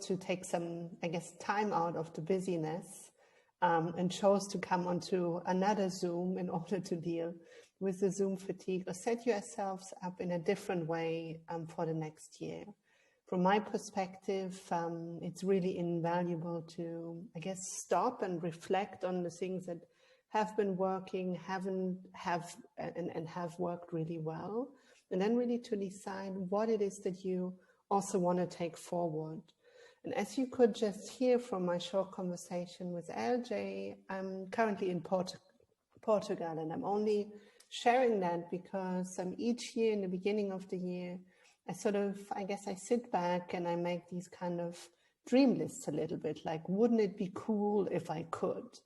to take some, I guess, time out of the busyness, and chose to come onto another Zoom in order to deal with the Zoom fatigue, or set yourselves up in a different way for the next year. From my perspective, it's really invaluable to, I guess, stop and reflect on the things that have been working, have worked really well, and then really to decide what it is that you also want to take forward. And as you could just hear from my short conversation with LJ, I'm currently in Portugal, and I'm only sharing that because each year in the beginning of the year, I sit back and I make these kind of dream lists a little bit, like, wouldn't it be cool if I could?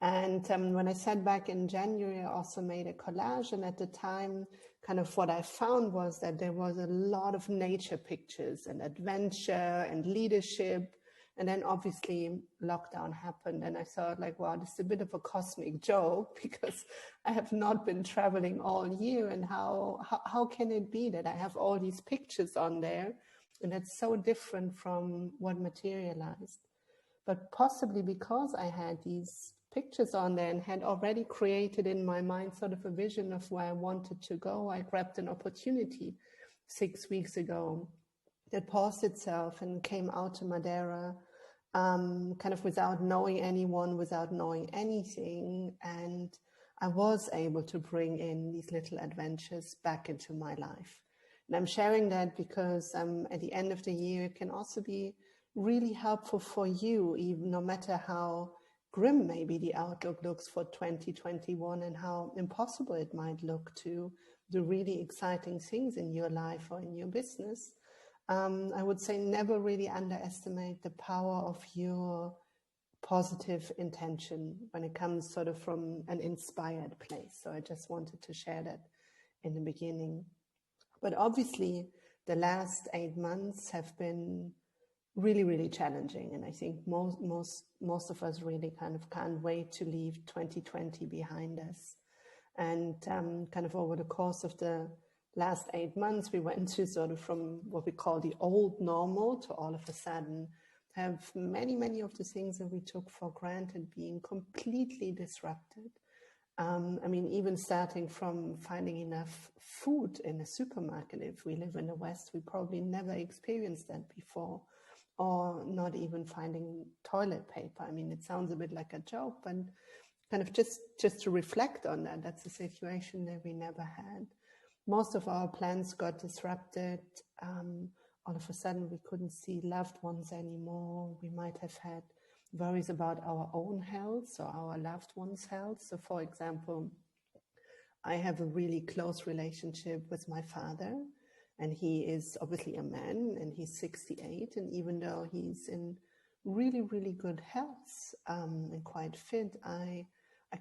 And when I sat back in January, I also made a collage. And at the time, kind of what I found was that there was a lot of nature pictures and adventure and leadership. And then obviously lockdown happened. And I thought, like, wow, this is a bit of a cosmic joke, because I have not been traveling all year. And how can it be that I have all these pictures on there? And that's so different from what materialized. But possibly because I had these pictures on there and had already created in my mind sort of a vision of where I wanted to go, I grabbed an opportunity 6 weeks ago that paused itself and came out to Madeira, kind of without knowing anyone, without knowing anything. And I was able to bring in these little adventures back into my life. And I'm sharing that because at the end of the year, it can also be really helpful for you, even no matter how grim maybe the outlook looks for 2021 and how impossible it might look to do really exciting things in your life or in your business. I would say never really underestimate the power of your positive intention when it comes sort of from an inspired place. So I just wanted to share that in the beginning. But obviously the last 8 months have been really, really challenging. And I think most of us really kind of can't wait to leave 2020 behind us. And kind of over the course of the last 8 months, we went to sort of from what we call the old normal to all of a sudden have many of the things that we took for granted being completely disrupted. I mean, even starting from finding enough food in a supermarket. If we live in the West, we probably never experienced that before. Or not even finding toilet paper. I mean, it sounds a bit like a joke, but kind of just to reflect on that, that's a situation that we never had. Most of our plans got disrupted. All of a sudden, we couldn't see loved ones anymore. We might have had worries about our own health or our loved ones' health. So, for example, I have a really close relationship with my father. And he is obviously a man, and he's 68. And even though he's in really, really good health and quite fit, I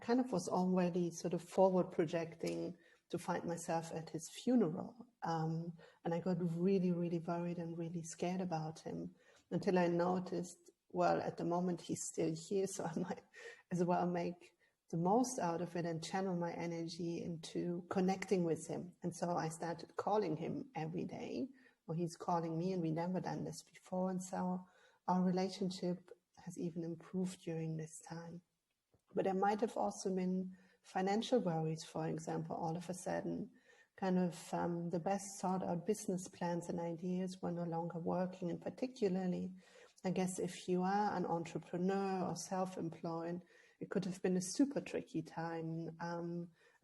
kind of was already sort of forward projecting to find myself at his funeral. And I got really, really worried and really scared about him until I noticed, well, at the moment he's still here, so I might as well make the most out of it and channel my energy into connecting with him. And so I started calling him every day, or he's calling me, and we never done this before. And so our relationship has even improved during this time. But there might have also been financial worries, for example. All of a sudden, kind of the best thought out business plans and ideas were no longer working. And particularly, I guess if you are an entrepreneur or self-employed, it could have been a super tricky time,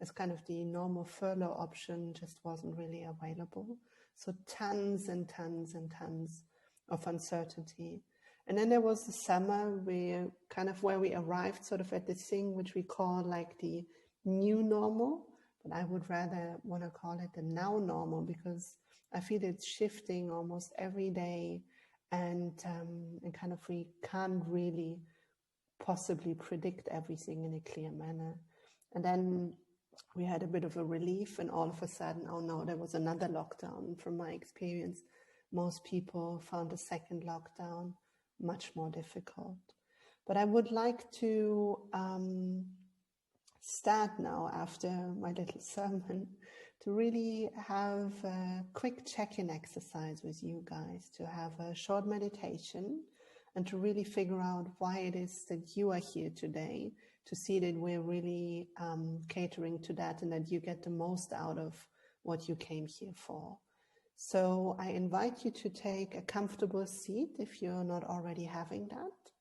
as kind of the normal furlough option just wasn't really available. So tons and tons and tons of uncertainty. And then there was the summer where we arrived sort of at this thing which we call like the new normal, but I would rather want to call it the now normal, because I feel it's shifting almost every day, and kind of we can't really possibly predict everything in a clear manner. And then we had a bit of a relief, and all of a sudden, oh no, there was another lockdown. From my experience, most people found a second lockdown much more difficult. But I would like to start now, after my little sermon, to really have a quick check-in exercise with you guys, to have a short meditation and to really figure out why it is that you are here today, to see that we're really catering to that and that you get the most out of what you came here for. So I invite you to take a comfortable seat if you're not already having that.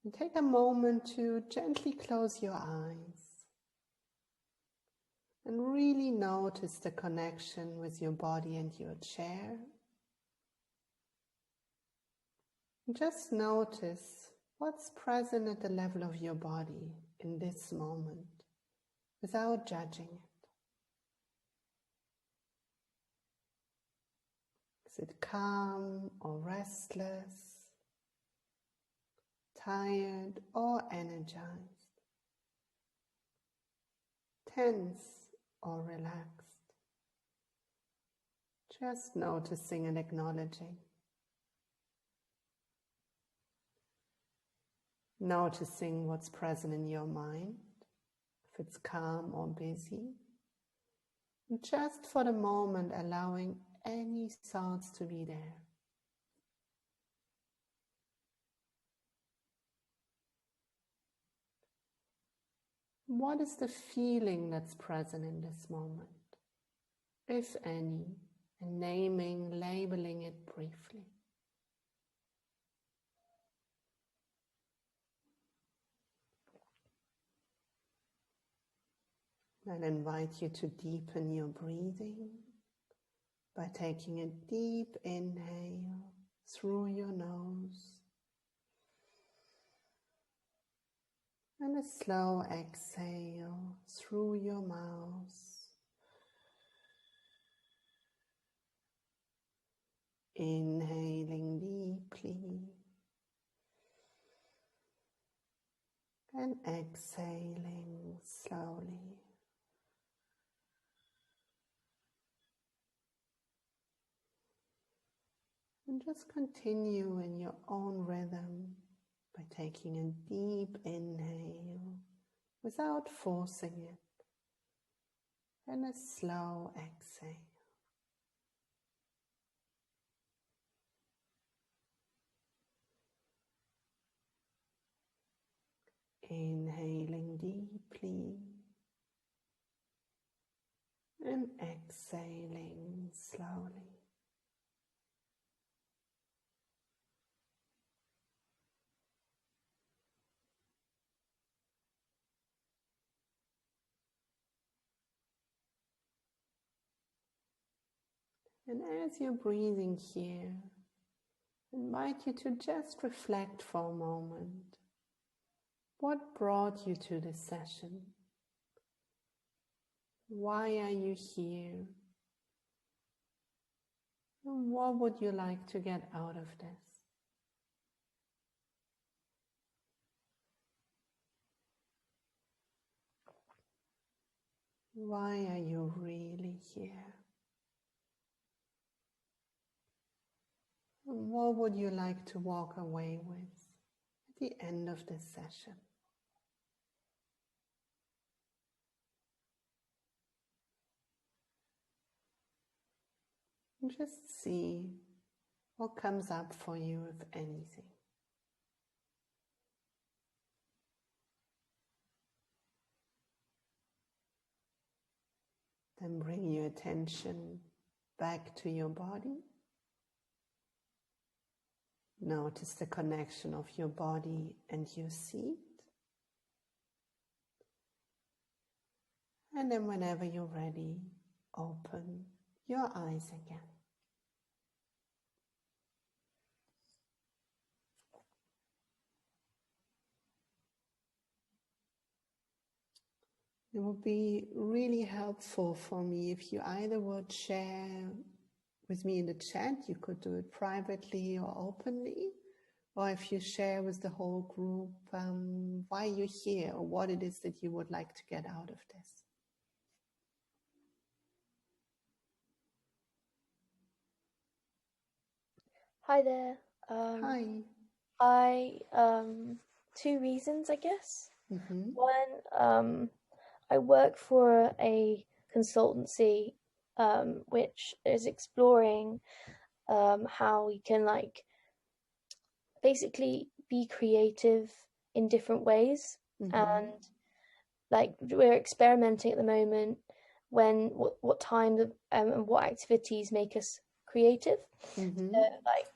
And take a moment to gently close your eyes and really notice the connection with your body and your chair. And just notice what's present at the level of your body in this moment without judging it. Is it calm or restless, tired or energized, tense or relaxed? Just noticing and acknowledging. Noticing what's present in your mind, if it's calm or busy. And just for the moment, allowing any thoughts to be there. What is the feeling that's present in this moment, if any, and naming, labeling it briefly. I invite you to deepen your breathing by taking a deep inhale through your nose and a slow exhale through your mouth. Inhaling deeply and exhaling slowly. And just continue in your own rhythm by taking a deep inhale without forcing it and a slow exhale. Inhaling deeply and exhaling slowly. And as you're breathing here, I invite you to just reflect for a moment. What brought you to this session? Why are you here? And what would you like to get out of this? Why are you really here? And what would you like to walk away with at the end of this session? And just see what comes up for you, if anything. Then bring your attention back to your body. Notice the connection of your body and your seat. And then whenever you're ready, open your eyes again. It would be really helpful for me if you either would share with me in the chat, you could do it privately or openly, or if you share with the whole group why you're here or what it is that you would like to get out of this. Hi there. Hi. Two reasons, I guess. Mm-hmm. One, I work for a consultancy which is exploring how we can like basically be creative in different ways. Mm-hmm. And like we're experimenting at the moment when what times and what activities make us creative. So, Mm-hmm. like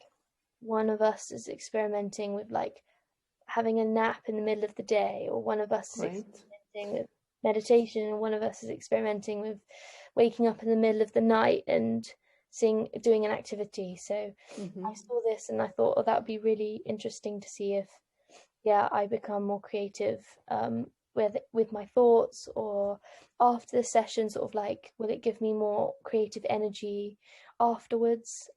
one of us is experimenting with like having a nap in the middle of the day, or one of us is Great. experimenting with meditation, and one of us is experimenting with waking up in the middle of the night and doing an activity. So Mm-hmm. I saw this and I thought, oh, that would be really interesting to see if, yeah, I become more creative with my thoughts, or after the session, sort of like, will it give me more creative energy afterwards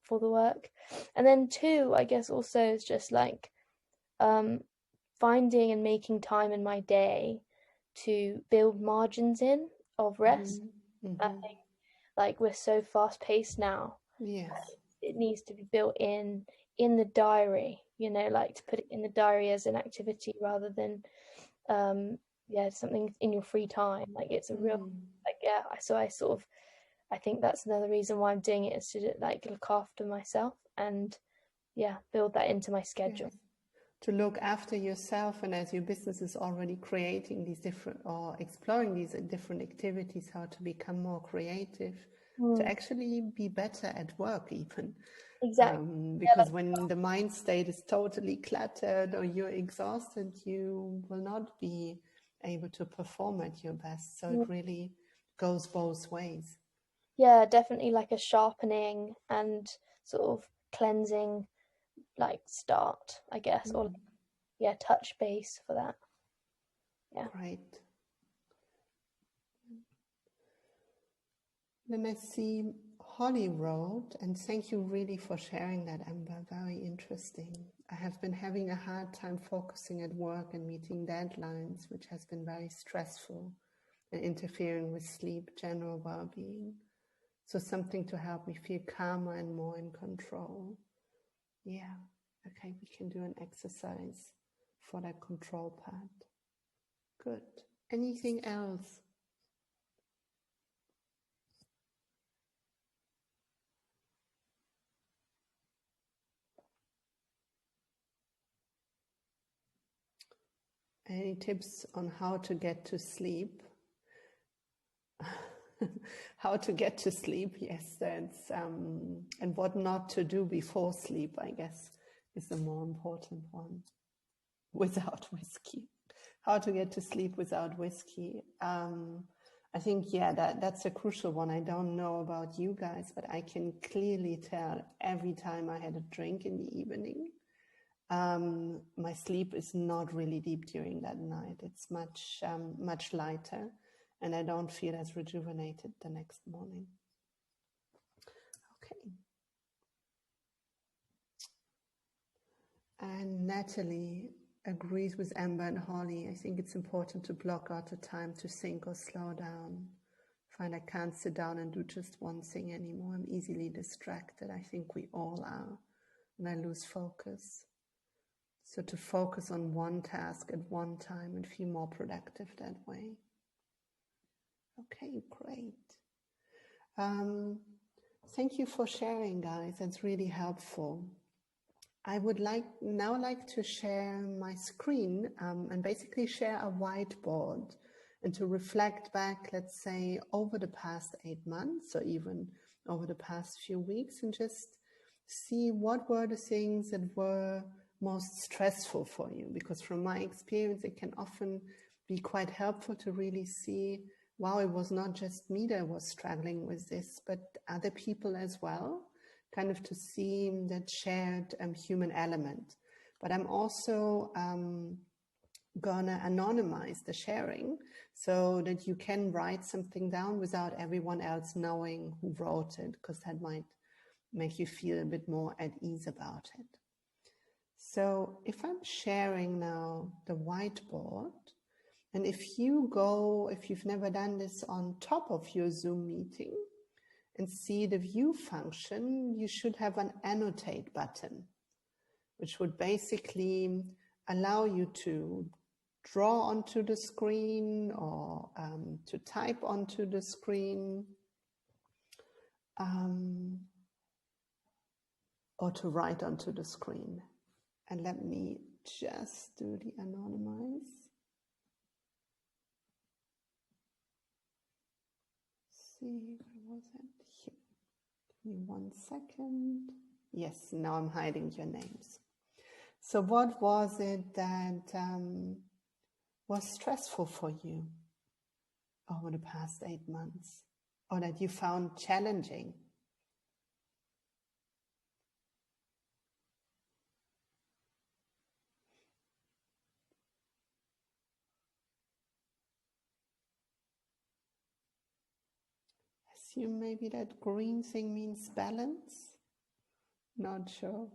for the work? And then two, I guess also is just like um, finding and making time in my day to build margins in of rest. Mm-hmm. I Mm-hmm. think like we're so fast paced now, Yes. it needs to be built in the diary, like to put it in the diary as an activity rather than yeah, something in your free time. Like it's a real Mm. like yeah, so I sort of I think that's another reason why I'm doing it, is to like look after myself and yeah, build that into my Yes. schedule. To look after yourself, and as your business is already creating these different or exploring these different activities, how to become more creative, to Mm, actually be better at work even. exactly. Yeah, Because when the mind state is totally cluttered or you're exhausted, you will not be able to perform at your best. So it like really goes both ways. yeah, definitely like a sharpening and sort of cleansing like start, I guess, or Mm, yeah, touch base for that. Yeah. great. Then I see Holly wrote, and thank you really for sharing that, Amber. Very interesting. I have been having a hard time focusing at work and meeting deadlines, which has been very stressful and interfering with sleep, general well-being. So something to help me feel calmer and more in control. Yeah, okay, we can do an exercise for that control part. Good. Anything else? Any tips on how to get to sleep? How to get to sleep? Yes, that's and what not to do before sleep, I guess, is the more important one. Without whiskey, how to get to sleep without whiskey. I think, yeah, that's a crucial one. I don't know about you guys, but I can clearly tell every time I had a drink in the evening, my sleep is not really deep during that night. It's much lighter, and I don't feel as rejuvenated the next morning. Okay. And Natalie agrees with Amber and Holly. I think it's important to block out the time to think or slow down. Find I can't sit down and do just one thing anymore. I'm easily distracted. I think we all are. And I lose focus. So to focus on one task at one time and feel more productive that way. Okay, great. Thank you for sharing, guys. That's really helpful. I would like to share my screen and basically share a whiteboard and to reflect back, let's say, over the past 8 months or even over the past few weeks, and just see what were the things that were most stressful for you. Because from my experience, it can often be quite helpful to really see, wow, it was not just me that was struggling with this, but other people as well, kind of to see that shared human element. But I'm also gonna anonymize the sharing so that you can write something down without everyone else knowing who wrote it, because that might make you feel a bit more at ease about it. So if I'm sharing now the whiteboard, and if you've never done this, on top of your Zoom meeting and see the view function, you should have an annotate button, which would basically allow you to draw onto the screen or to type onto the screen, or to write onto the screen. And let me just do the anonymize. See, where was it? Here. Give me 1 second. Yes, now I'm hiding your names. So what was it that was stressful for you over the past 8 months, or that you found challenging? Assume maybe that green thing means balance. Not sure.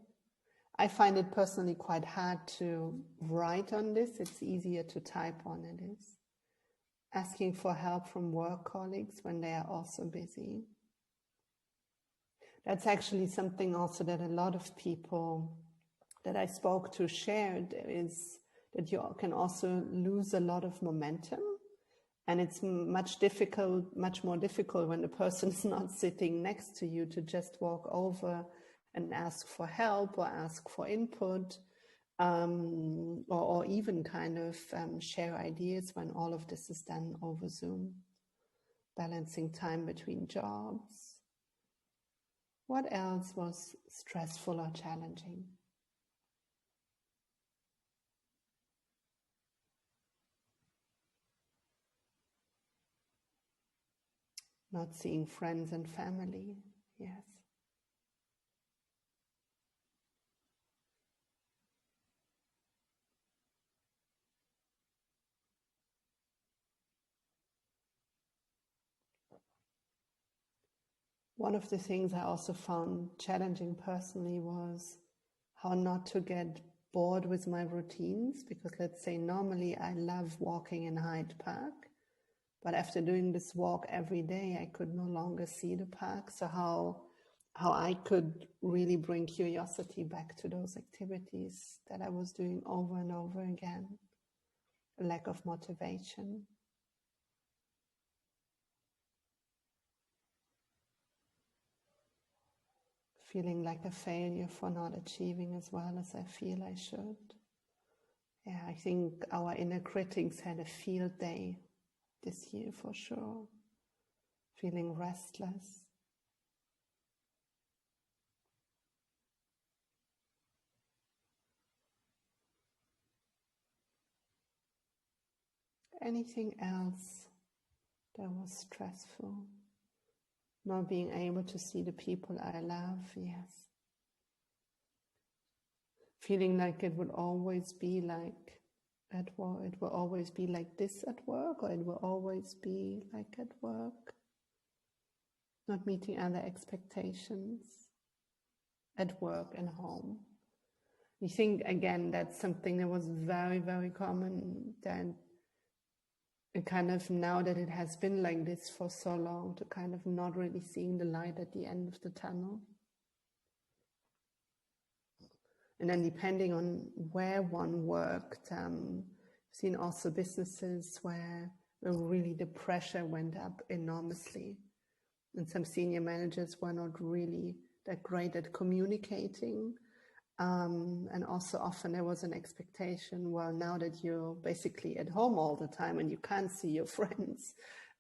I find it personally quite hard to write on this. It's easier to type on it is. Asking for help from work colleagues when they are also busy. That's actually something also that a lot of people that I spoke to shared, is that you can also lose a lot of momentum. And it's much more difficult when the person is not sitting next to you to just walk over and ask for help or ask for input, or even kind of share ideas when all of this is done over Zoom. Balancing time between jobs. What else was stressful or challenging? Not seeing friends and family, yes. One of the things I also found challenging personally was how not to get bored with my routines, because let's say normally I love walking in Hyde Park, but after doing this walk every day, I could no longer see the park. So how I could really bring curiosity back to those activities that I was doing over and over again. A lack of motivation. Feeling like a failure for not achieving as well as I feel I should. Yeah, I think our inner critics had a field day this year for sure. Feeling restless. Anything else that was stressful? Not being able to see the people I love, yes. Feeling like it would always be like at work, it will always be like this at work, or it will always be like at work. Not meeting other expectations at work and home. I think, again, that's something that was very, very common, that kind of now that it has been like this for so long, to kind of not really seeing the light at the end of the tunnel. And then depending on where one worked, I've seen also businesses where really the pressure went up enormously. And some senior managers were not really that great at communicating. And also often there was an expectation, well, now that you're basically at home all the time and you can't see your friends,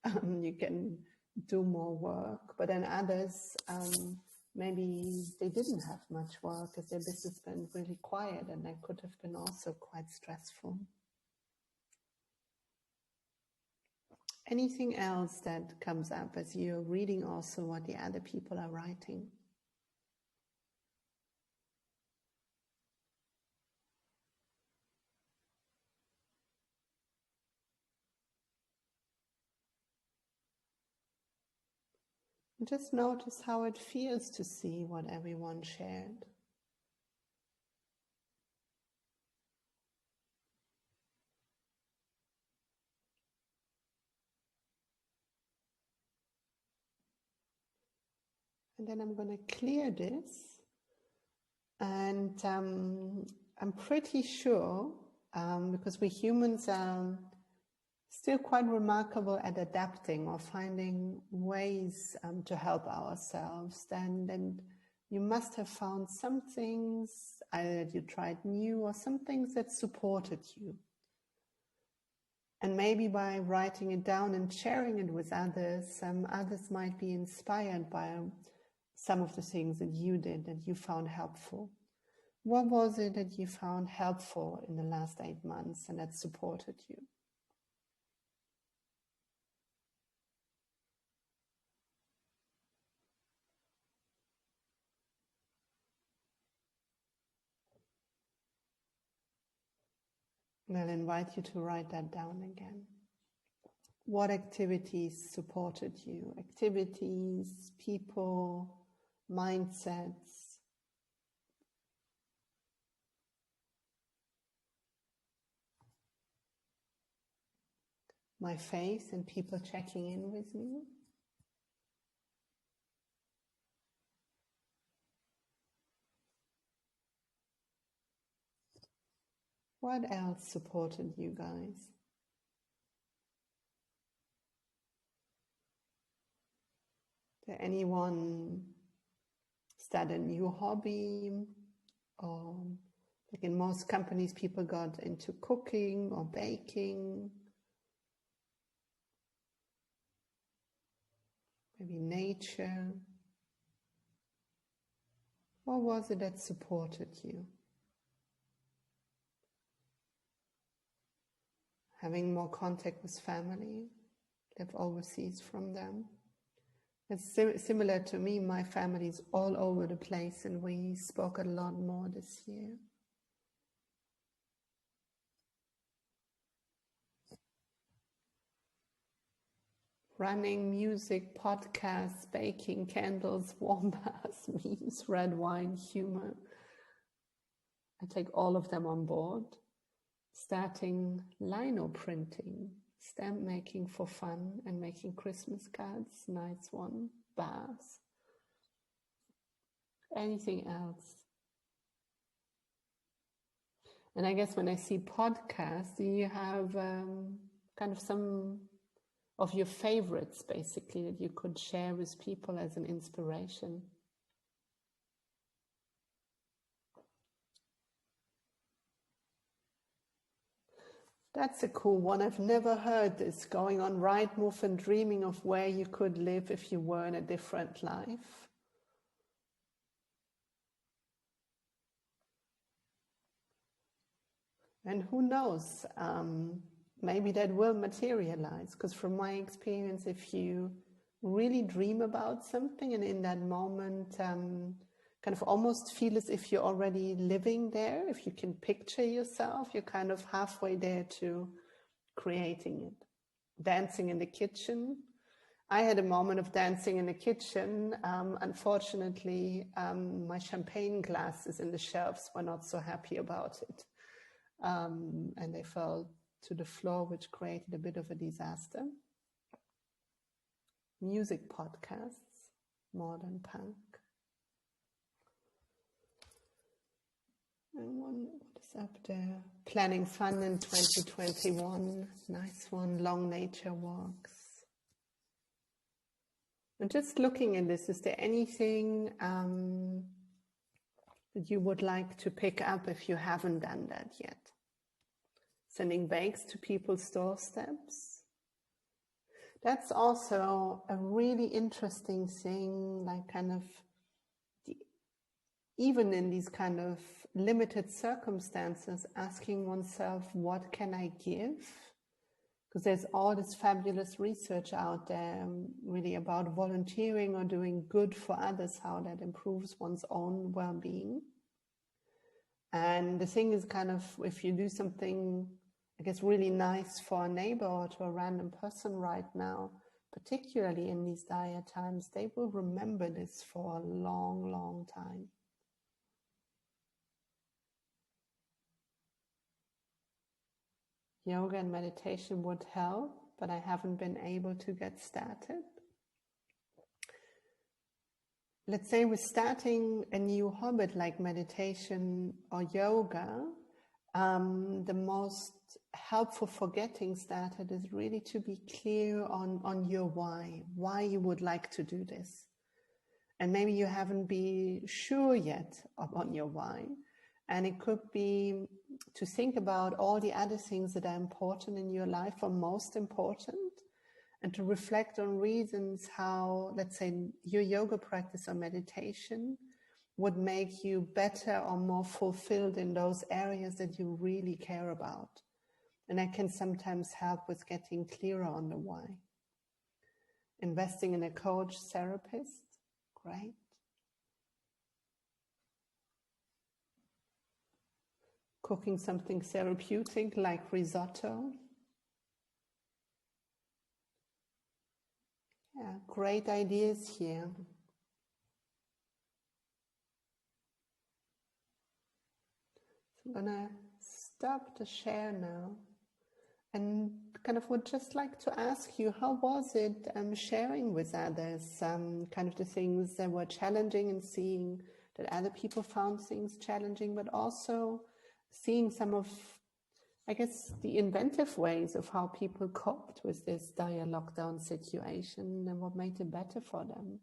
you can do more work. But then others, maybe they didn't have much work as their business went really quiet, and that could have been also quite stressful. Anything else that comes up as you're reading also what the other people are writing? Just notice how it feels to see what everyone shared. And then I'm going to clear this. And I'm pretty sure because we humans are still quite remarkable at adapting or finding ways to help ourselves. Then you must have found some things either that you tried new or some things that supported you. And maybe by writing it down and sharing it with others, others might be inspired by some of the things that you did, that you found helpful. What was it that you found helpful in the last 8 months and that supported you? And I'll invite you to write that down again. What activities supported you? Activities, people, mindsets. My face and people checking in with me. What else supported you guys? Did anyone start a new hobby? Or like in most companies, people got into cooking or baking. Maybe nature. What was it that supported you? Having more contact with family, live overseas from them. It's similar to me. My family's all over the place and we spoke a lot more this year. Running, music, podcasts, baking, candles, warm baths, memes, red wine, humor. I take all of them on board. Starting lino printing, stamp making for fun, and making Christmas cards, nice one, baths. Anything else? And I guess when I see podcasts, you have kind of some of your favorites, basically, that you could share with people as an inspiration. That's a cool one. I've never heard this, going on Rightmove and dreaming of where you could live if you were in a different life. And who knows, maybe that will materialize, because from my experience, if you really dream about something and in that moment kind of almost feel as if you're already living there, if you can picture yourself, you're kind of halfway there to creating it. Dancing in the kitchen. I had a moment of dancing in the kitchen. Unfortunately, my champagne glasses in the shelves were not so happy about it. And they fell to the floor, which created a bit of a disaster. Music podcasts, modern punk. And what is up there? Planning fun in 2021. Nice one. Long nature walks. And just looking at this, is there anything that you would like to pick up if you haven't done that yet? Sending bakes to people's doorsteps. That's also a really interesting thing, like kind of, even in these kind of limited circumstances, asking oneself, what can I give? Because there's all this fabulous research out there really about volunteering or doing good for others, how that improves one's own well-being. And the thing is kind of, if you do something, I guess, really nice for a neighbor or to a random person right now, particularly in these dire times, they will remember this for a long, long time. Yoga and meditation would help, but I haven't been able to get started. Let's say we're starting a new hobby like meditation or yoga. the most helpful for getting started is really to be clear on your why you would like to do this. And maybe you haven't been sure yet on your why. And it could be to think about all the other things that are important in your life or most important, and to reflect on reasons how, let's say, your yoga practice or meditation would make you better or more fulfilled in those areas that you really care about. And that can sometimes help with getting clearer on the why. Investing in a coach, therapist, great. Cooking something therapeutic like risotto. Yeah, great ideas here. So I'm gonna stop the share now and kind of would just like to ask you, how was it sharing with others kind of the things that were challenging, and seeing that other people found things challenging, but also seeing some of, I guess, the inventive ways of how people coped with this dire lockdown situation and what made it better for them,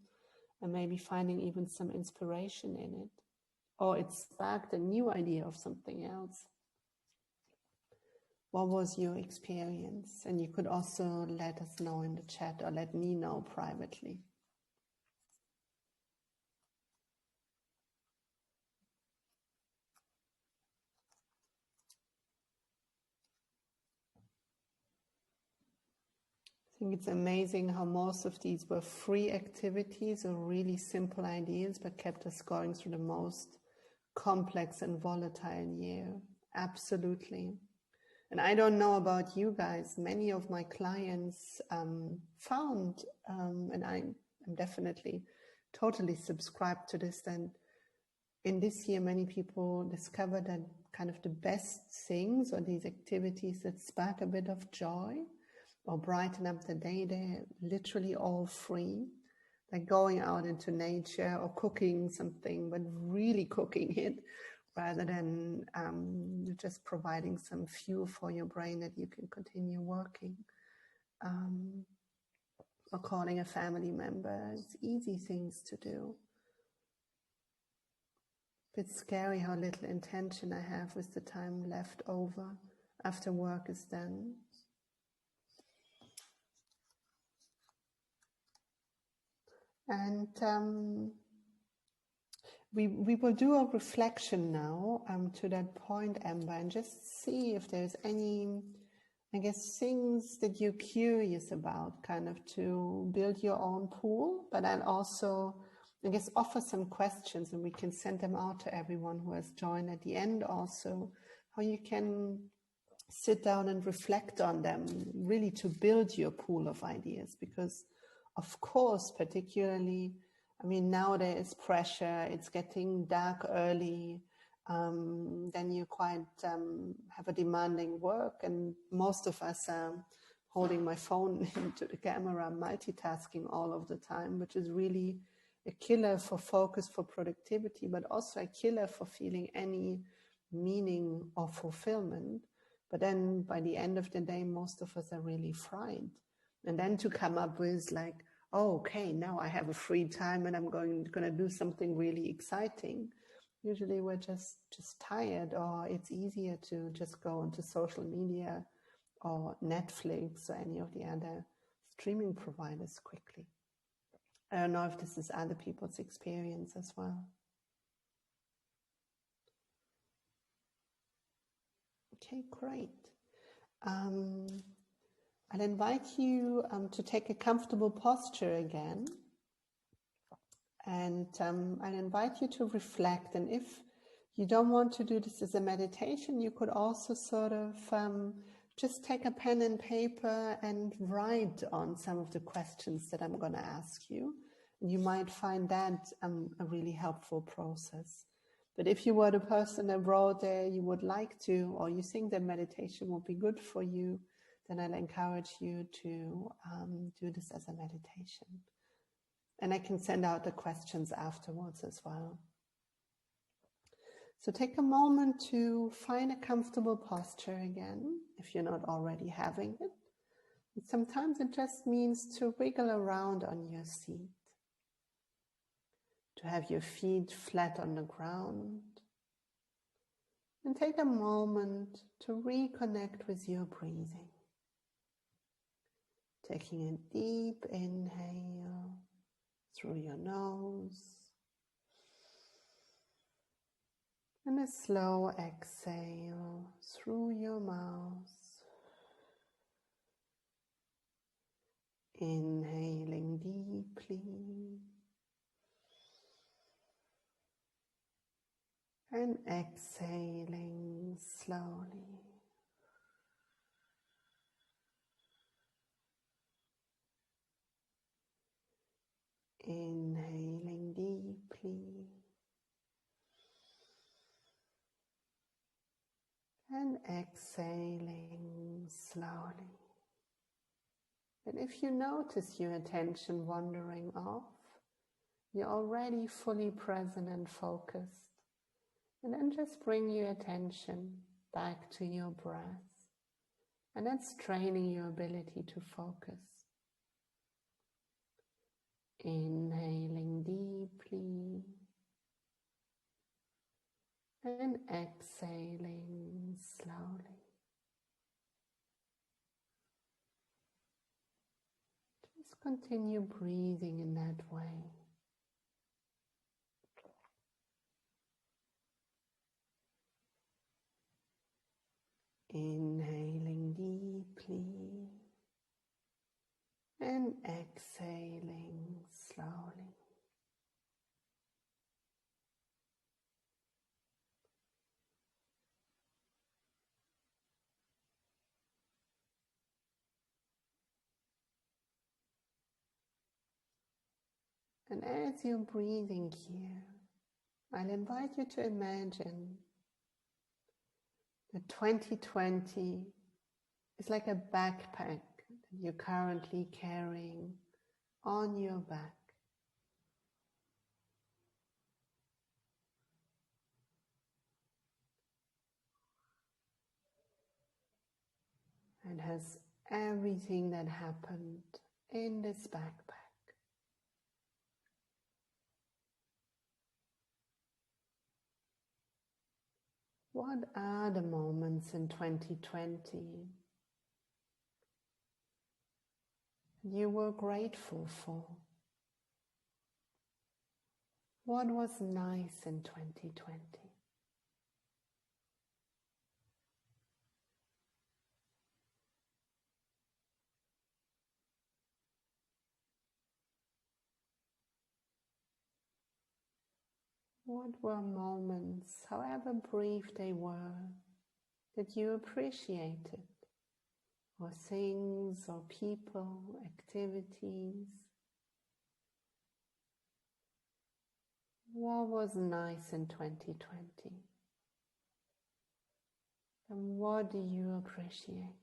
and maybe finding even some inspiration in it, or it sparked a new idea of something else. What was your experience? And you could also let us know in the chat, or let me know privately. I think it's amazing how most of these were free activities or really simple ideas, but kept us going through the most complex and volatile year. Absolutely. And I don't know about you guys, many of my clients found, and I'm definitely totally subscribed to this, and in this year many people discovered that kind of the best things, or these activities that spark a bit of joy or brighten up the day, they're literally all free. Like going out into nature or cooking something, but really cooking it, rather than just providing some fuel for your brain that you can continue working. Or calling a family member. It's easy things to do. It's scary how little intention I have with the time left over after work is done. And we will do a reflection now to that point, Amber, and just see if there's any, I guess, things that you're curious about, kind of to build your own pool, but then also, I guess, offer some questions, and we can send them out to everyone who has joined at the end also, how you can sit down and reflect on them, really to build your pool of ideas. Because of course, particularly, I mean, now there is pressure, it's getting dark early, then you quite have a demanding work, and most of us are holding my phone into the camera, multitasking all of the time, which is really a killer for focus, for productivity, but also a killer for feeling any meaning or fulfillment. But then by the end of the day, most of us are really fried. And then to come up with like, oh, okay, now I have a free time and I'm going to do something really exciting. Usually we're just tired, or it's easier to just go onto social media or Netflix or any of the other streaming providers quickly. I don't know if this is other people's experience as well. Okay, great. I'll invite you to take a comfortable posture again. And I'll invite you to reflect. And if you don't want to do this as a meditation, you could also sort of just take a pen and paper and write on some of the questions that I'm going to ask you. And you might find that a really helpful process. But if you were the person that wrote there, you would like to, or you think that meditation will be good for you, then I'll encourage you to do this as a meditation. And I can send out the questions afterwards as well. So take a moment to find a comfortable posture again, if you're not already having it. And sometimes it just means to wiggle around on your seat, to have your feet flat on the ground, and take a moment to reconnect with your breathing. Taking a deep inhale through your nose and a slow exhale through your mouth. Inhaling deeply and exhaling slowly. Inhaling deeply and exhaling slowly. And if you notice your attention wandering off, you're already fully present and focused. And then just bring your attention back to your breath. And that's training your ability to focus. Inhaling deeply and exhaling slowly. Just continue breathing in that way. Inhaling deeply and exhaling slowly. And as you're breathing here, I'll invite you to imagine that 2020 is like a backpack that you're currently carrying on your back. And has everything that happened in this backpack. What are the moments in 2020 you were grateful for? What was nice in 2020? What were moments, however brief they were, that you appreciated? Or things, or people, activities? What was nice in 2020? And what do you appreciate?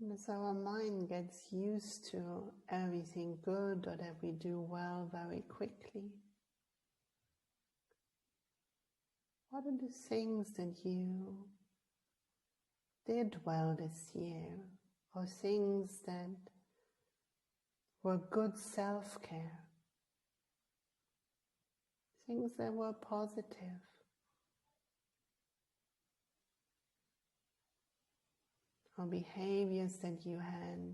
And as our mind gets used to everything good or that we do well very quickly, what are the things that you did well this year, or things that were good self-care, things that were positive, or behaviors that you had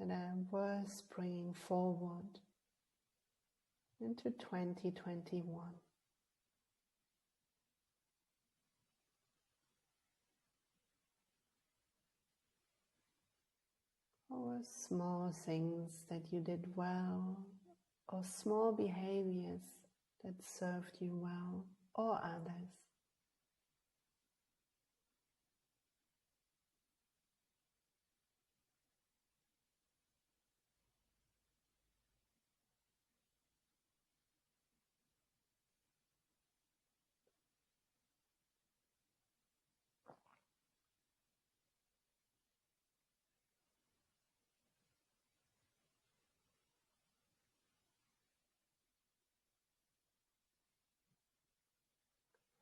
that are worth bringing forward into 2021. Or small things that you did well, or small behaviors that served you well, or others.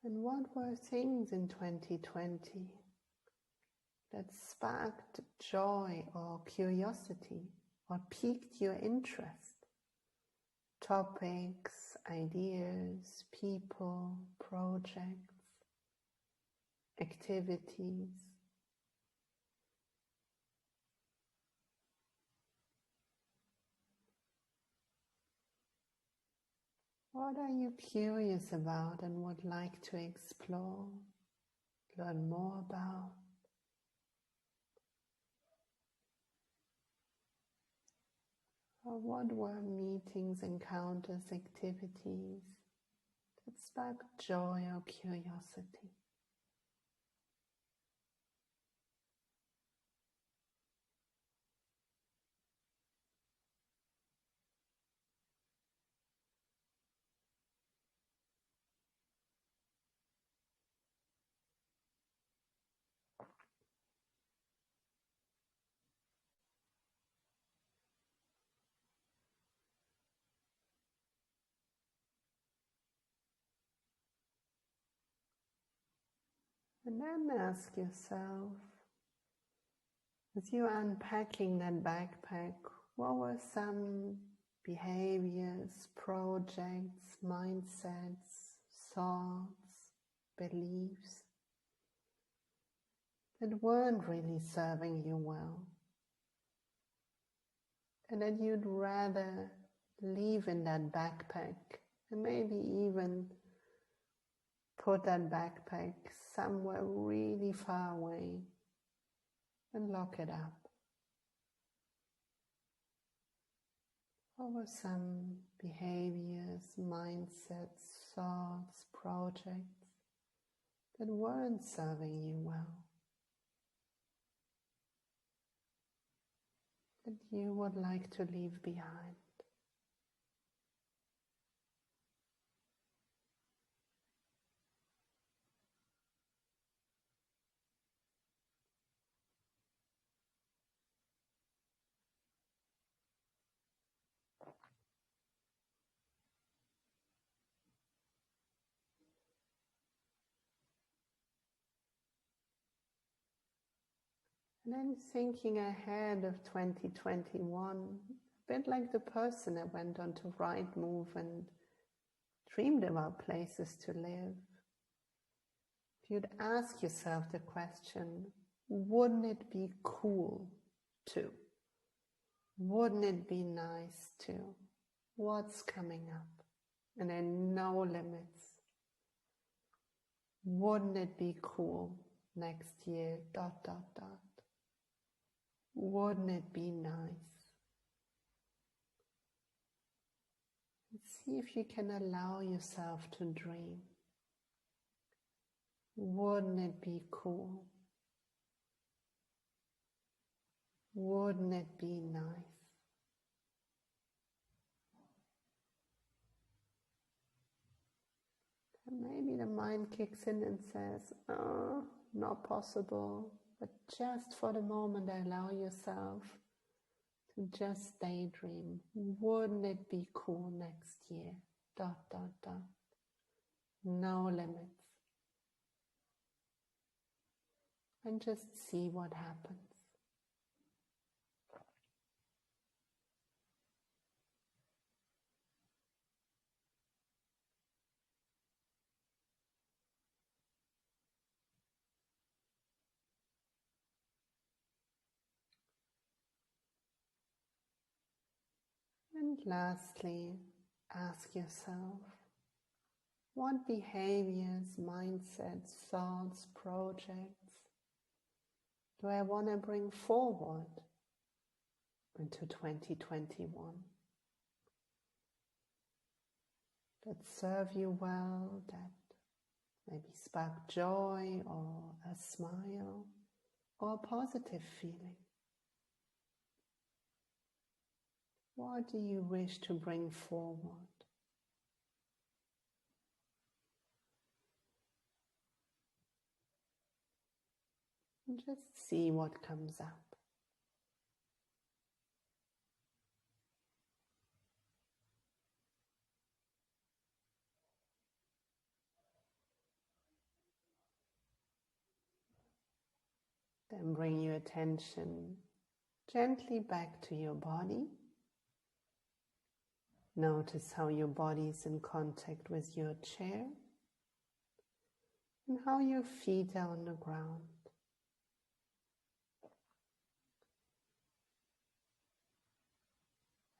And what were things in 2020 that sparked joy or curiosity or piqued your interest? Topics, ideas, people, projects, activities. What are you curious about and would like to explore, learn more about? Or what were meetings, encounters, activities that sparked joy or curiosity? And then ask yourself, as you're unpacking that backpack, what were some behaviors, projects, mindsets, thoughts, beliefs that weren't really serving you well, and that you'd rather leave in that backpack, and maybe even put that backpack somewhere really far away and lock it up? What were some behaviors, mindsets, thoughts, projects that weren't serving you well, that you would like to leave behind? And then thinking ahead of 2021, a bit like the person that went on to Rightmove and dreamed about places to live. If you'd ask yourself the question, wouldn't it be cool to? Wouldn't it be nice to? What's coming up? And then no limits. Wouldn't it be cool next year, ... Wouldn't it be nice? And see if you can allow yourself to dream. Wouldn't it be cool? Wouldn't it be nice? And maybe the mind kicks in and says, oh, not possible. But just for the moment, allow yourself to just daydream. Wouldn't it be cool next year? ... No limits. And just see what happens. And lastly, ask yourself, what behaviors, mindsets, thoughts, projects do I want to bring forward into 2021 that serve you well, that maybe spark joy or a smile or a positive feeling? What do you wish to bring forward? And just see what comes up. Then bring your attention gently back to your body. Notice how your body is in contact with your chair and how your feet are on the ground.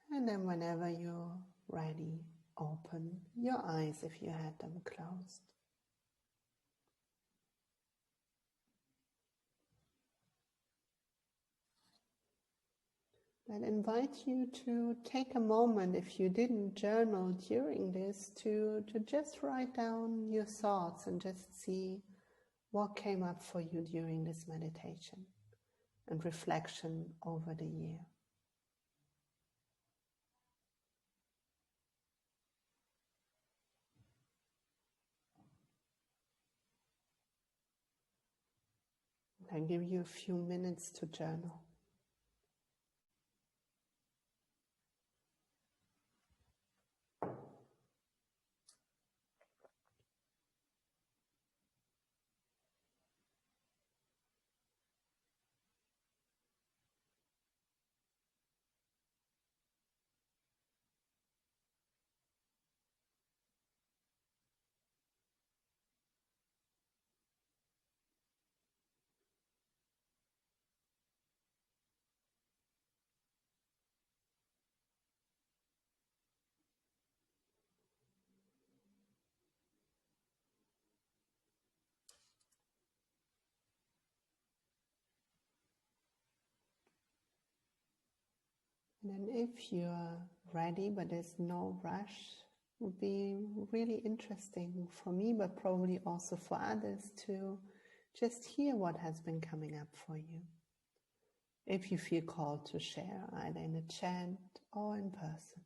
And then whenever you're ready, open your eyes if you had them closed. I invite you to take a moment, if you didn't journal during this, to just write down your thoughts and just see what came up for you during this meditation and reflection over the year. I give you a few minutes to journal. And then if you're ready, but there's no rush, it would be really interesting for me, but probably also for others, to just hear what has been coming up for you. If you feel called to share, either in a chat or in person.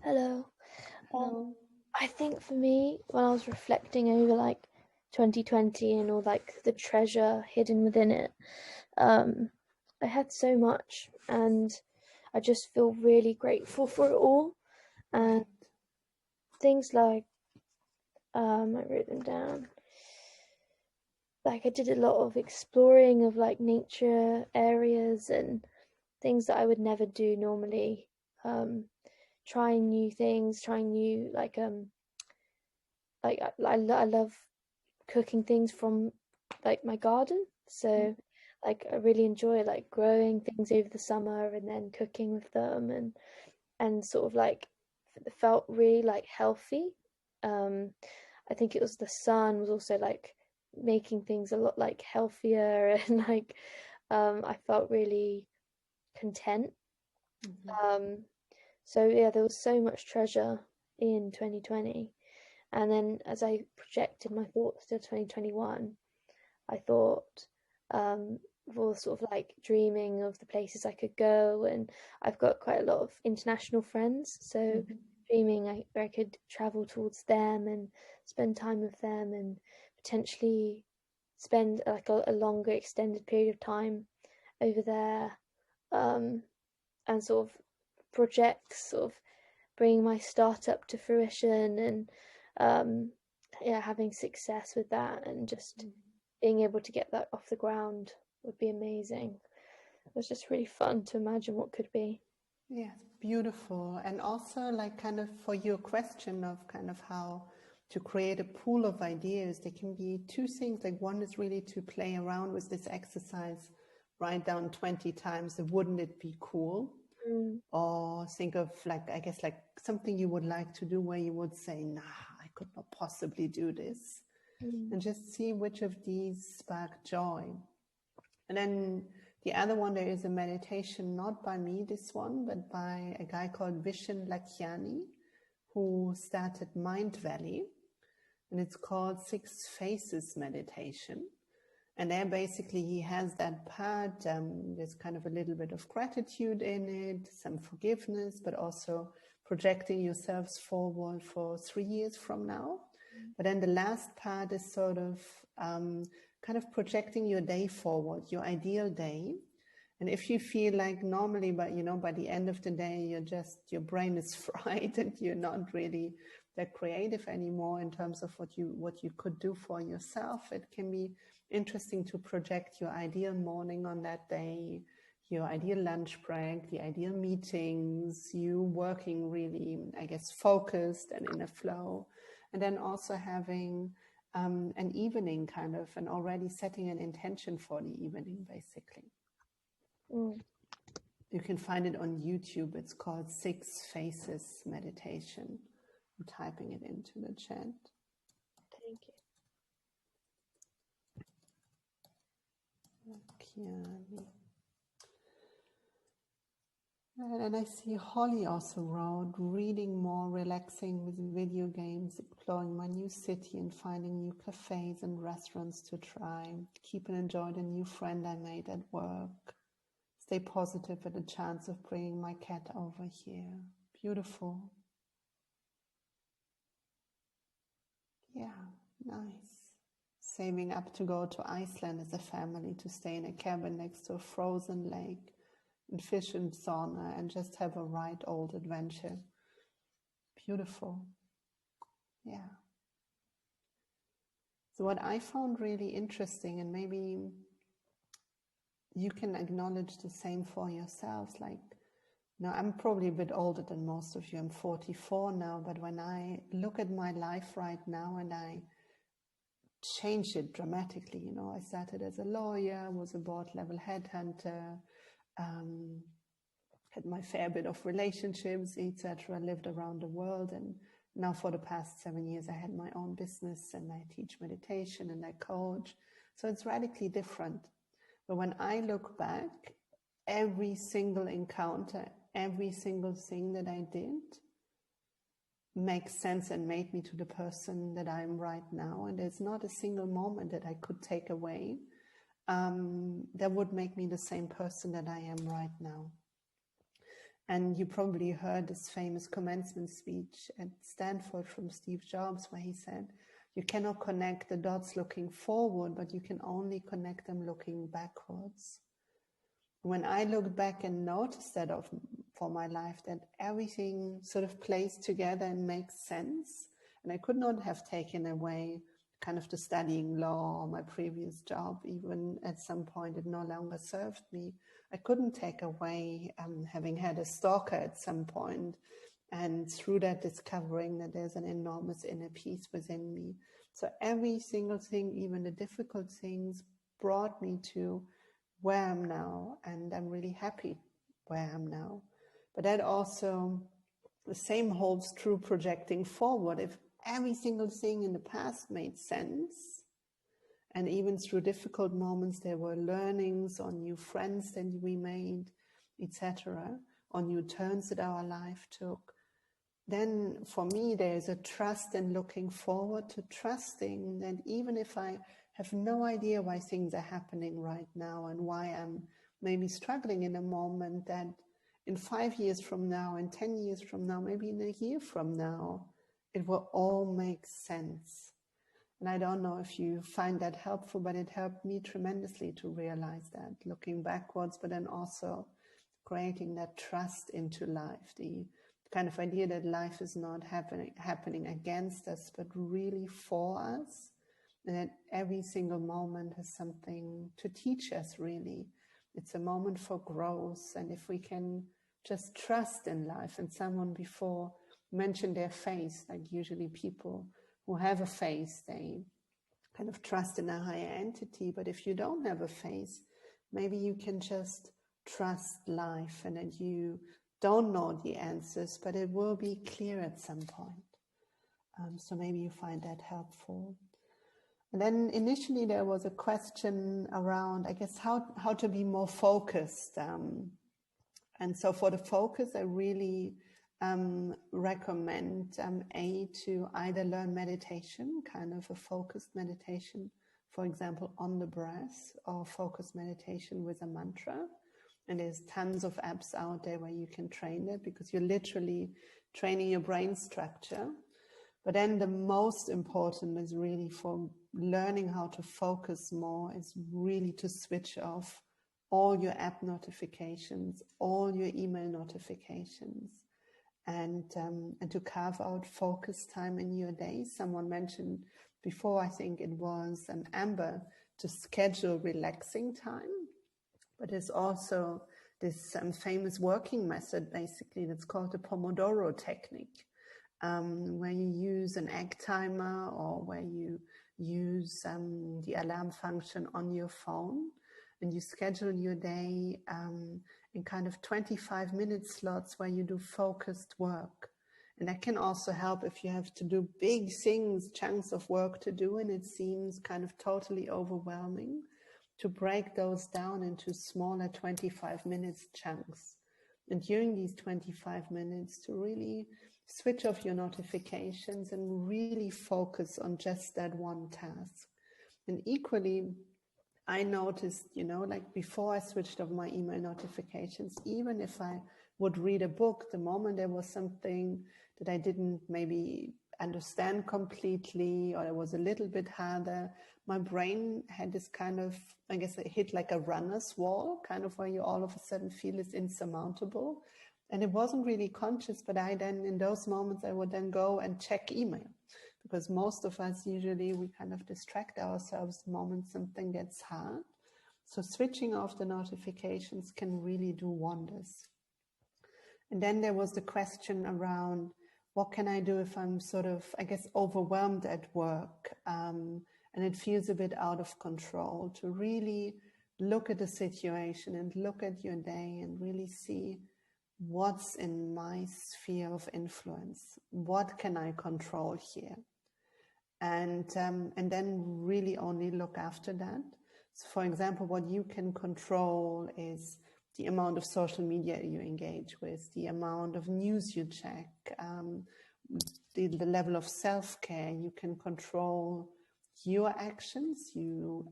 Hello. Hello. I think for me, when I was reflecting over like 2020 and all like the treasure hidden within it, I had so much, and I just feel really grateful for it all. And things like, I wrote them down. Like I did a lot of exploring of like nature areas and things that I would never do normally. Trying new things, trying new I love cooking things from like my garden. So like I really enjoy like growing things over the summer and then cooking with them, and sort of like felt really like healthy. I think it was the sun was also like making things a lot like healthier and like I felt really content. So yeah, there was so much treasure in 2020. And then as I projected my thoughts to 2021, I thought for sort of like dreaming of the places I could go, and I've got quite a lot of international friends, so dreaming where I could travel towards them and spend time with them, and potentially spend like a longer extended period of time over there, and sort of projects sort of bringing my startup to fruition, and yeah, having success with that, and just being able to get that off the ground would be amazing. It was just really fun to imagine what could be. Yes, beautiful. And also like kind of for your question of kind of how to create a pool of ideas, there can be two things. Like one is really to play around with this exercise, write down 20 times the wouldn't it be cool? Or think of like, I guess like something you would like to do where you would say, nah, I could not possibly do this. And just see which of these spark joy. And then the other one, there is a meditation, not by me, this one, but by a guy called Vishen Lakhiani, who started Mind Valley. And it's called 6 Faces Meditation. And there basically he has that part, there's kind of a little bit of gratitude in it, some forgiveness, but also projecting yourselves forward for 3 years from now. But then the last part is sort of kind of projecting your day forward, your ideal day. And if you feel like normally, but by the end of the day, your brain is fried and you're not really that creative anymore in terms of what you could do for yourself, it can be interesting to project your ideal morning on that day, your ideal lunch break, the ideal meetings, you working really, I guess, focused and in a flow. And then also having an evening kind of, and already setting an intention for the evening, basically. You can find it on YouTube. It's called 6 Faces Meditation. I'm typing it into the chat. Thank you. And I see Holly also wrote, reading more, relaxing with video games, exploring my new city and finding new cafes and restaurants to try, keep and enjoy the new friend I made at work, stay positive with the chance of bringing my cat over here. Beautiful. Yeah, nice. Saving up to go to Iceland as a family to stay in a cabin next to a frozen lake and fish and sauna and just have a right old adventure. Beautiful. Yeah. So what I found really interesting, and maybe you can acknowledge the same for yourselves, like, I'm probably a bit older than most of you. I'm 44 now, but when I look at my life right now and I change it dramatically, I started as a lawyer, was a board level headhunter, had my fair bit of relationships, etc., lived around the world, and now for the past 7 years I had my own business and I teach meditation and I coach. So it's radically different. But when I look back, every single encounter, every single thing that I did makes sense and made me to the person that I am right now. And there's not a single moment that I could take away that would make me the same person that I am right now. And you probably heard this famous commencement speech at Stanford from Steve Jobs, where he said, you cannot connect the dots looking forward, but you can only connect them looking backwards. When I look back and notice that for my life, that everything sort of plays together and makes sense, and I could not have taken away kind of the studying law or my previous job, even at some point it no longer served me. I couldn't take away having had a stalker at some point, and through that discovering that there's an enormous inner peace within me. So every single thing, even the difficult things, brought me to where I'm now, and I'm really happy where I'm now. But that also, the same holds true projecting forward. If every single thing in the past made sense, and even through difficult moments there were learnings or new friends that we made, etc., or new turns that our life took, then for me there's a trust in looking forward to trusting that even if I have no idea why things are happening right now and why I'm maybe struggling in a moment, that in 5 years from now, in 10 years from now, maybe in a year from now, it will all make sense. And I don't know if you find that helpful, but it helped me tremendously to realize that, looking backwards, but then also creating that trust into life, the kind of idea that life is not happening against us, but really for us. And that every single moment has something to teach us, really. It's a moment for growth. And if we can just trust in life, and someone before mentioned their faith, like usually people who have a faith, they kind of trust in a higher entity. But if you don't have a faith, maybe you can just trust life, and that you don't know the answers, but it will be clear at some point. So maybe you find that helpful. And then initially there was a question around, I guess, how to be more focused. And so for the focus, I really recommend to either learn meditation, kind of a focused meditation for example, on the breath or focus meditation with a mantra. And there's tons of apps out there where you can train it, because you're literally training your brain structure. But then the most important is really, for learning how to focus more, is really to switch off all your app notifications, all your email notifications, and to carve out focus time in your day. Someone mentioned before, I think it was Amber, to schedule relaxing time. But there's also this famous working method, basically, that's called the Pomodoro technique, where you use an egg timer, or where you use the alarm function on your phone, and you schedule your day in kind of 25-minute slots where you do focused work. And that can also help if you have to do big things, chunks of work to do, and it seems kind of totally overwhelming, to break those down into smaller 25-minute chunks. And during these 25 minutes, to really switch off your notifications and really focus on just that one task. And equally, I noticed, like before I switched off my email notifications, even if I would read a book, the moment there was something that I didn't maybe understand completely, or it was a little bit harder, my brain had this kind of, I guess it hit like a runner's wall, kind of where you all of a sudden feel it's insurmountable. And it wasn't really conscious, but I then, in those moments, I would then go and check email. Because most of us, usually, we kind of distract ourselves the moment something gets hard. So switching off the notifications can really do wonders. And then there was the question around, what can I do if I'm sort of, I guess, overwhelmed at work, and it feels a bit out of control? To really look at the situation and look at your day and really see what's in my sphere of influence. What can I control here? And then really only look after that. So for example, what you can control is the amount of social media you engage with, the amount of news you check, the level of self-care. You can control your actions. You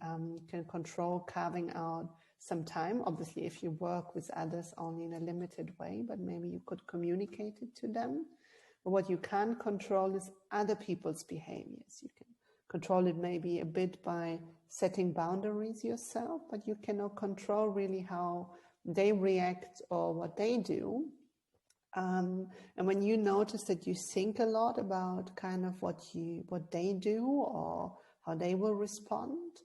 can control carving out some time. Obviously, if you work with others only in a limited way, but maybe you could communicate it to them. But what you can't control is other people's behaviors. You can control it maybe a bit by setting boundaries yourself, but you cannot control really how they react or what they do. And when you notice that you think a lot about kind of what they do or how they will respond,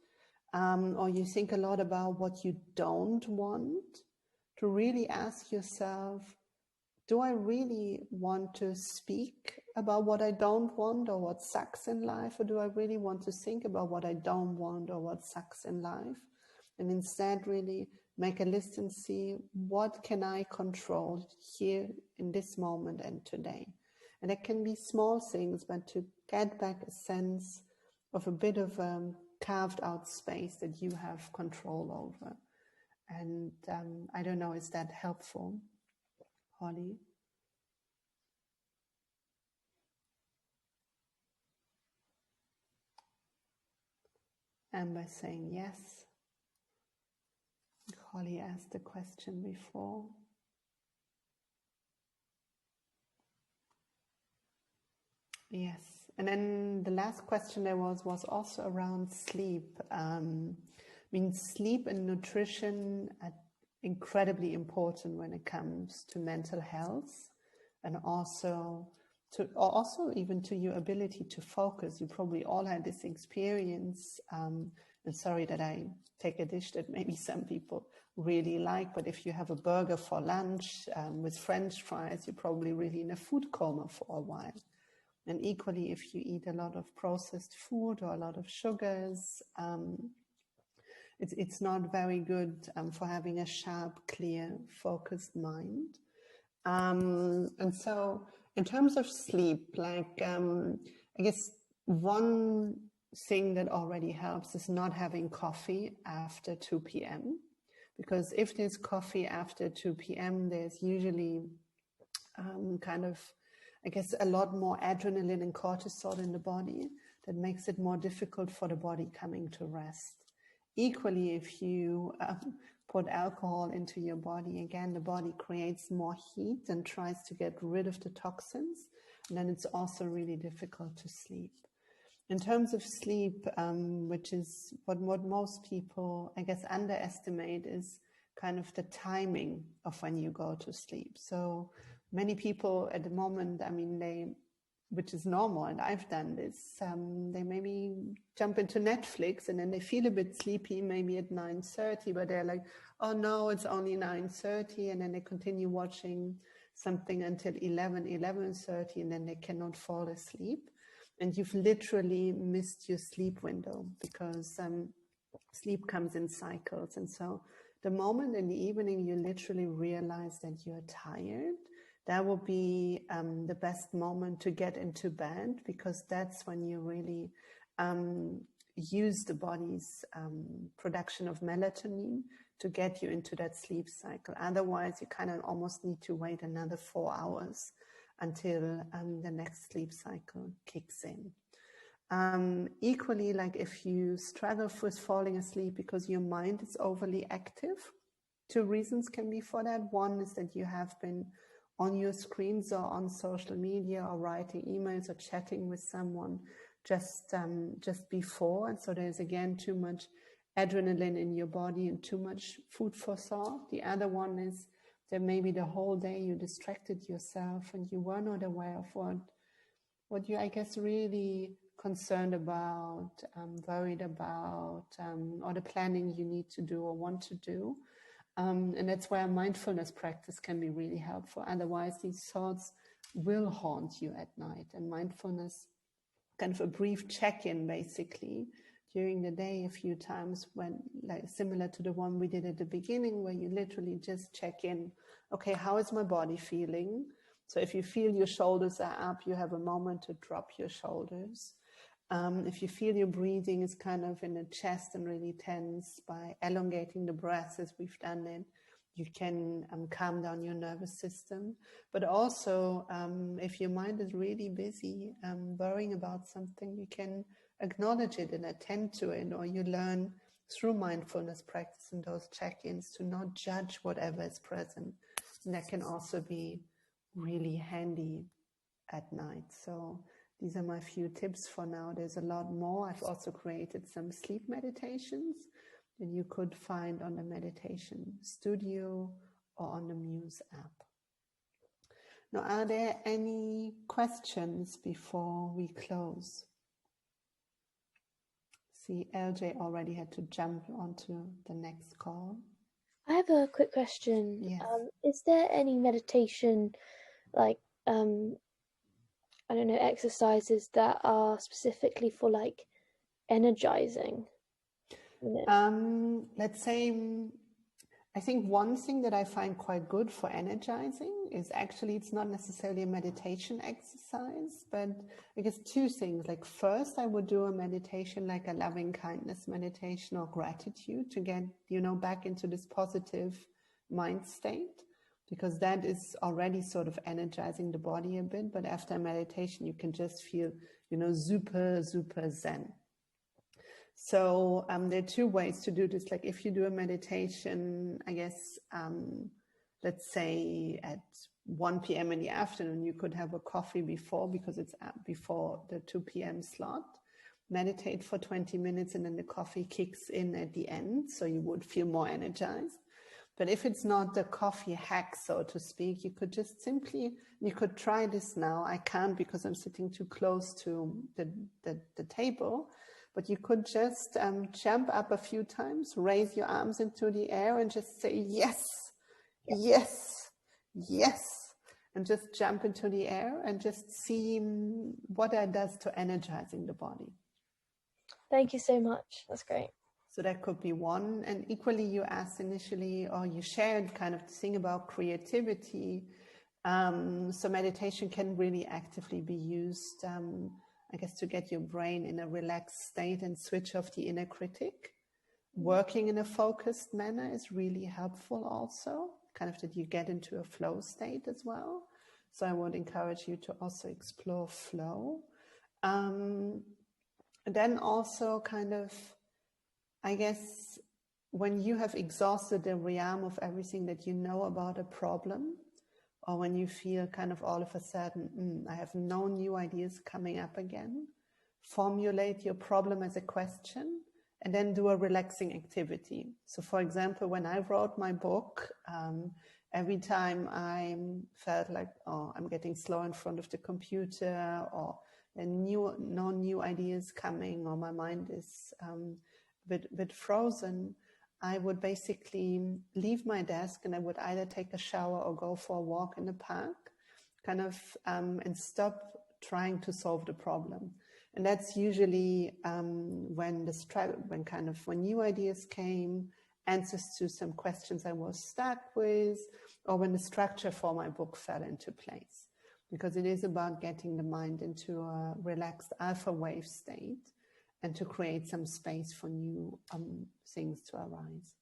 or you think a lot about what you don't want, to really ask yourself, do I really want to speak about what I don't want or what sucks in life? Or do I really want to think about what I don't want or what sucks in life? And instead really make a list and see, what can I control here in this moment and today? And it can be small things, but to get back a sense of a bit of carved out space that you have control over. And I don't know, is that helpful, Holly? Amber saying yes. Holly asked the question before. Yes. And then the last question there was also around sleep. I mean, sleep and nutrition are incredibly important when it comes to mental health, and also even to your ability to focus. You probably all had this experience, and sorry that I take a dish that maybe some people really like, but if you have a burger for lunch with French fries, you're probably really in a food coma for a while. And equally, if you eat a lot of processed food or a lot of sugars, it's not very good for having a sharp, clear, focused mind. And so in terms of sleep, like I guess one thing that already helps is not having coffee after 2 p.m. Because if there's coffee after 2 p.m., there's usually kind of, I guess, a lot more adrenaline and cortisol in the body. that makes it more difficult for the body coming to rest. Equally, if you put alcohol into your body, again, the body creates more heat and tries to get rid of the toxins, and then it's also really difficult to sleep. In terms of sleep, which is what most people, I guess, underestimate, is kind of the timing of when you go to sleep. So many people at the moment, I mean, which is normal, and I've done this, they maybe jump into Netflix and then they feel a bit sleepy, maybe at 9:30, but they're like, oh no, it's only 9:30, and then they continue watching something until 11:30, and then they cannot fall asleep. And you've literally missed your sleep window, because sleep comes in cycles. And so the moment in the evening you literally realize that you're tired, that will be the best moment to get into bed, because that's when you really use the body's production of melatonin to get you into that sleep cycle. Otherwise, you kind of almost need to wait another 4 hours until the next sleep cycle kicks in. Equally, like if you struggle with falling asleep because your mind is overly active, 2 reasons can be for that. One is that you have been on your screens or on social media or writing emails or chatting with someone just before, and so there's again too much adrenaline in your body and too much food for thought. The other one is that maybe the whole day you distracted yourself and you were not aware of what you, I guess, really concerned about, worried about, or the planning you need to do or want to do. And that's where mindfulness practice can be really helpful. Otherwise, these thoughts will haunt you at night. And mindfulness, kind of a brief check-in basically during the day a few times, when, like, similar to the one we did at the beginning, where you literally just check in, okay, how is my body feeling? So if you feel your shoulders are up, you have a moment to drop your shoulders. If you feel your breathing is kind of in the chest and really tense, by elongating the breath as we've done it, you can calm down your nervous system. But also, if your mind is really busy worrying about something, you can acknowledge it and attend to it, or you learn through mindfulness practice and those check-ins to not judge whatever is present. And that can also be really handy at night. So these are my few tips for now. There's a lot more. I've also created some sleep meditations that you could find on the Meditation Studio or on the Muse app. Now, are there any questions before we close? See, LJ already had to jump onto the next call. I have a quick question. Yes. Is there any meditation, like, I don't know, exercises that are specifically for like energizing? Let's say, I think one thing that I find quite good for energizing is actually, it's not necessarily a meditation exercise, but I guess 2 things. Like, first, I would do a meditation like a loving kindness meditation or gratitude to get, back into this positive mind state, because that is already sort of energizing the body a bit. But after meditation, you can just feel, super, super zen. So there are 2 ways to do this. Like, if you do a meditation, I guess, let's say at 1 p.m. in the afternoon, you could have a coffee before, because it's before the 2 p.m. slot. Meditate for 20 minutes and then the coffee kicks in at the end, so you would feel more energized. But if it's not the coffee hack, so to speak, you could just simply, you could try this now. I can't because I'm sitting too close to the table. But you could just jump up a few times, raise your arms into the air and just say, yes, yes, yes. And just jump into the air and just see what that does to energizing the body. Thank you so much. That's great. So that could be one. And equally, you asked initially, or you shared kind of the thing about creativity. So meditation can really actively be used, I guess, to get your brain in a relaxed state and switch off the inner critic. Working in a focused manner is really helpful also, kind of that you get into a flow state as well. So I would encourage you to also explore flow. And then also kind of, I guess, when you have exhausted the realm of everything that you know about a problem, or when you feel kind of all of a sudden, I have no new ideas coming up again, formulate your problem as a question and then do a relaxing activity. So for example, when I wrote my book, every time I felt like, oh, I'm getting slow in front of the computer, or no new ideas coming, or my mind is a bit frozen, I would basically leave my desk and I would either take a shower or go for a walk in the park, kind of, and stop trying to solve the problem. And that's usually when new ideas came, answers to some questions I was stuck with, or when the structure for my book fell into place. Because it is about getting the mind into a relaxed alpha wave state and to create some space for new things to arise.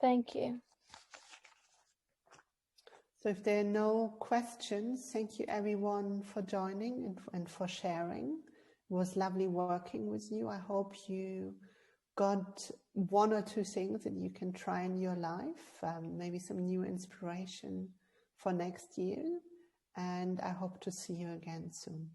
Thank you. So if there are no questions, thank you everyone for joining and for sharing. It was lovely working with you. I hope you got one or two things that you can try in your life, maybe some new inspiration for next year. And I hope to see you again soon.